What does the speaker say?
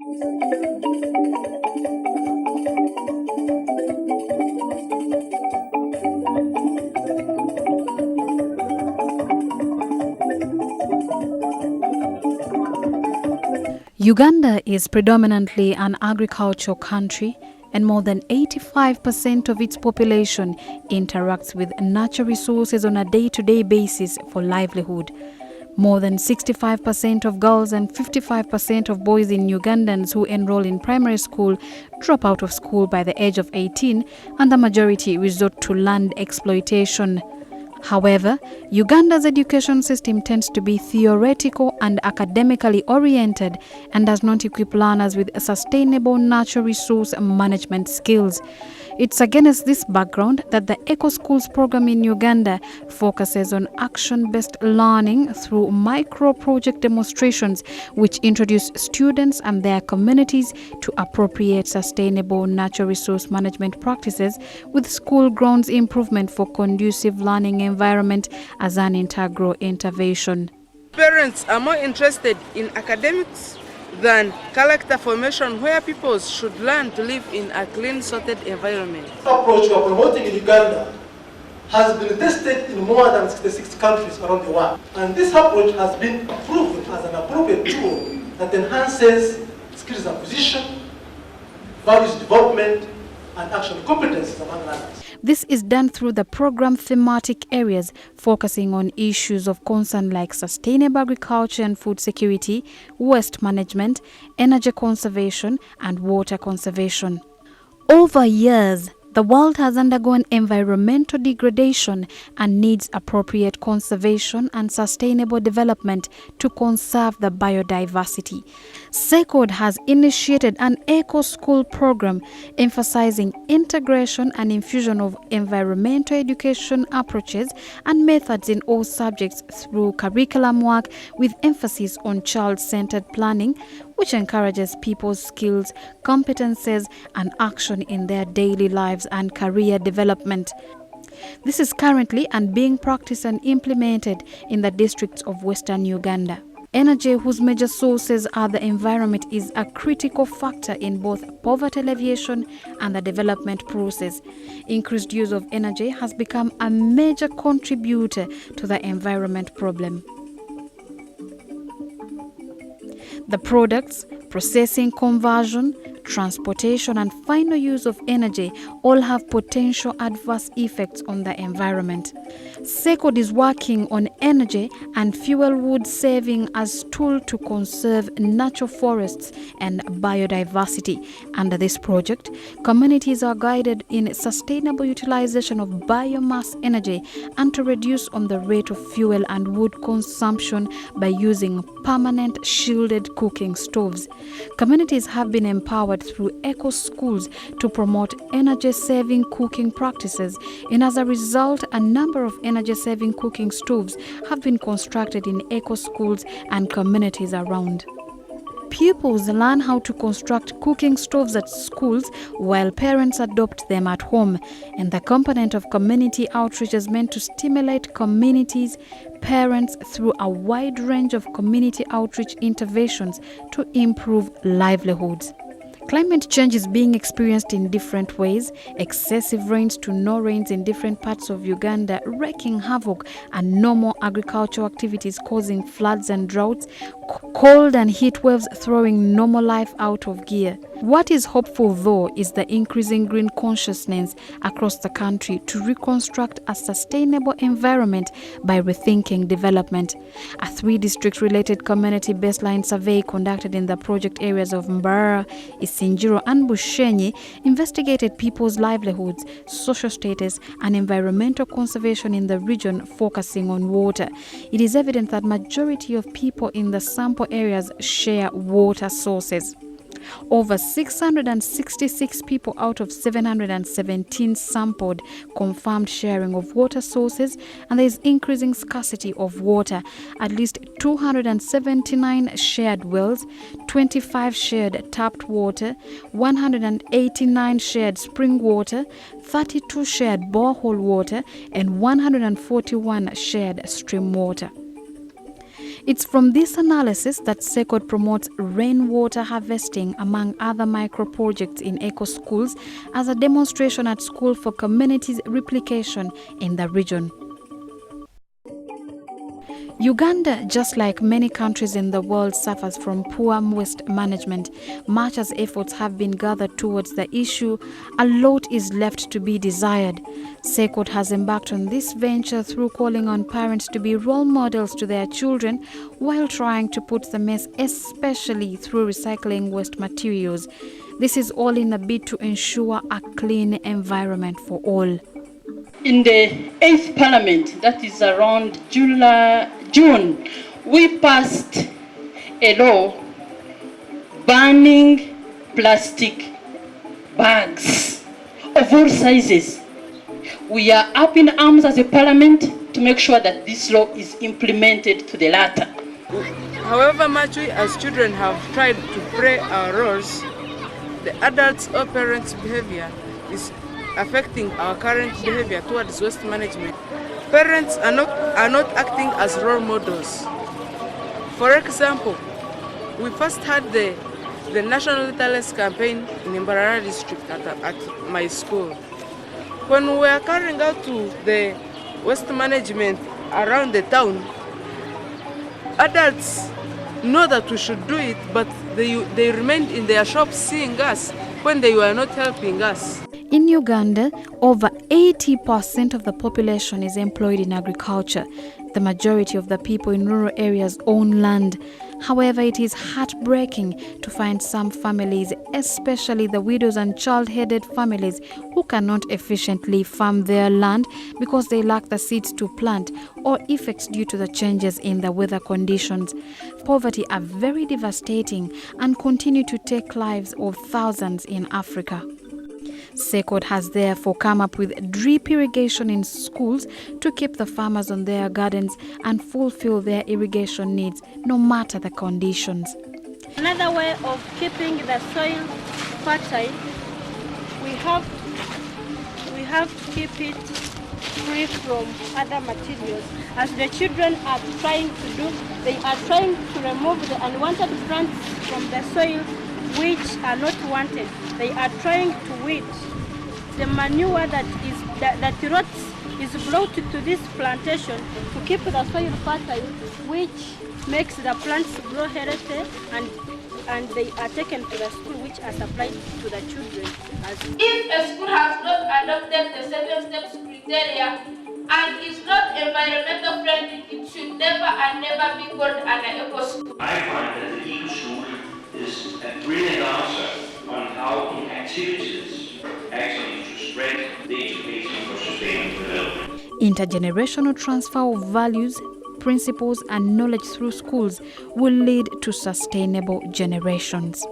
Uganda is predominantly an agricultural country, and more than 85% of its population interacts with natural resources on a day-to-day basis for livelihood. More than 65% of girls and 55% of boys in Ugandans who enroll in primary school drop out of school by the age of 18, and the majority resort to land exploitation. However, Uganda's education system tends to be theoretical and academically oriented and does not equip learners with sustainable natural resource management skills. It's against this background that the Eco Schools program in Uganda focuses on action-based learning through micro-project demonstrations, which introduce students and their communities to appropriate sustainable natural resource management practices, with school grounds improvement for conducive learning environment as an integral intervention. Parents are more interested in academics than character formation, where people should learn to live in a clean, sorted environment. The approach we are promoting in Uganda has been tested in more than 66 countries around the world. And this approach has been proven as an appropriate tool that enhances skills acquisition, values development, and action competencies among learners. This is done through the program thematic areas focusing on issues of concern like sustainable agriculture and food security, waste management, energy conservation, and water conservation. Over years, the world has undergone environmental degradation and needs appropriate conservation and sustainable development to conserve the biodiversity. SECOD has initiated an Eco School program emphasizing integration and infusion of environmental education approaches and methods in all subjects through curriculum work with emphasis on child-centered planning, which encourages people's skills, competences, and action in their daily lives and career development. This is currently and being practiced and implemented in the districts of Western Uganda. Energy, whose major sources are the environment, is a critical factor in both poverty alleviation and the development process. Increased use of energy has become a major contributor to the environment problem. The products, processing, conversion, transportation, and final use of energy all have potential adverse effects on the environment. SECOD is working on energy and fuel wood saving as a tool to conserve natural forests and biodiversity. Under this project, communities are guided in sustainable utilization of biomass energy and to reduce on the rate of fuel and wood consumption by using permanent shielded cooking stoves. Communities have been empowered through Eco Schools to promote energy-saving cooking practices, and as a result, a number of energy-saving cooking stoves have been constructed in Eco Schools and communities around. Pupils learn how to construct cooking stoves at schools while parents adopt them at home, and the component of community outreach is meant to stimulate communities, parents through a wide range of community outreach interventions to improve livelihoods. Climate change is being experienced in different ways. Excessive rains to no rains in different parts of Uganda wreaking havoc, and normal agricultural activities causing floods and droughts, cold and heat waves throwing normal life out of gear. What is hopeful, though, is the increasing green consciousness across the country to reconstruct a sustainable environment by rethinking development. A 3-district-related community baseline survey conducted in the project areas of Mbarara, Isinjiro, and Bushenyi investigated people's livelihoods, social status, and environmental conservation in the region, focusing on water. It is evident that majority of people in the sample areas share water sources. Over 666 people out of 717 sampled confirmed sharing of water sources, and there is increasing scarcity of water. At least 279 shared wells, 25 shared tapped water, 189 shared spring water, 32 shared borehole water, and 141 shared stream water. It's from this analysis that SECOD promotes rainwater harvesting among other micro-projects in eco schools as a demonstration at school for communities' replication in the region. Uganda, just like many countries in the world, suffers from poor waste management. Much as efforts have been gathered towards the issue, a lot is left to be desired. SECOD has embarked on this venture through calling on parents to be role models to their children while trying to put the mess, especially through recycling waste materials. This is all in a bid to ensure a clean environment for all. In the 8th Parliament, that is around June, we passed a law banning plastic bags of all sizes. We are up in arms as a Parliament to make sure that this law is implemented to the latter. However much we as children have tried to play our roles, the adults' or parents' behavior is affecting our current behavior towards waste management. Parents are not acting as role models. For example, we first had the National Literacy Campaign in Mbarara district at my school. When we were carrying out to the waste management around the town, adults know that we should do it, but they remained in their shops seeing us when they were not helping us. In Uganda, over 80% of the population is employed in agriculture. The majority of the people in rural areas own land. However, it is heartbreaking to find some families, especially the widows and child-headed families, who cannot efficiently farm their land because they lack the seeds to plant or effects due to the changes in the weather conditions. Poverty are very devastating and continue to take lives of thousands in Africa. SECOD has therefore come up with drip irrigation in schools to keep the farmers on their gardens and fulfill their irrigation needs, no matter the conditions. Another way of keeping the soil fertile, we have to keep it free from other materials. As the children are trying to do, they are trying to remove the unwanted plants from the soil which are not wanted. They are trying to weed the manure that rots is brought to this plantation to keep the soil fertile, which makes the plants grow healthy, and they are taken to the school, which are supplied to the children. If a school has not adopted the 7 steps criteria and is not environmental friendly, it should never and never be called an eco school. I find that the eco school is a brilliant answer on how in activities actually to spread the education for sustainable development. Intergenerational transfer of values, principles and knowledge through schools will lead to sustainable generations.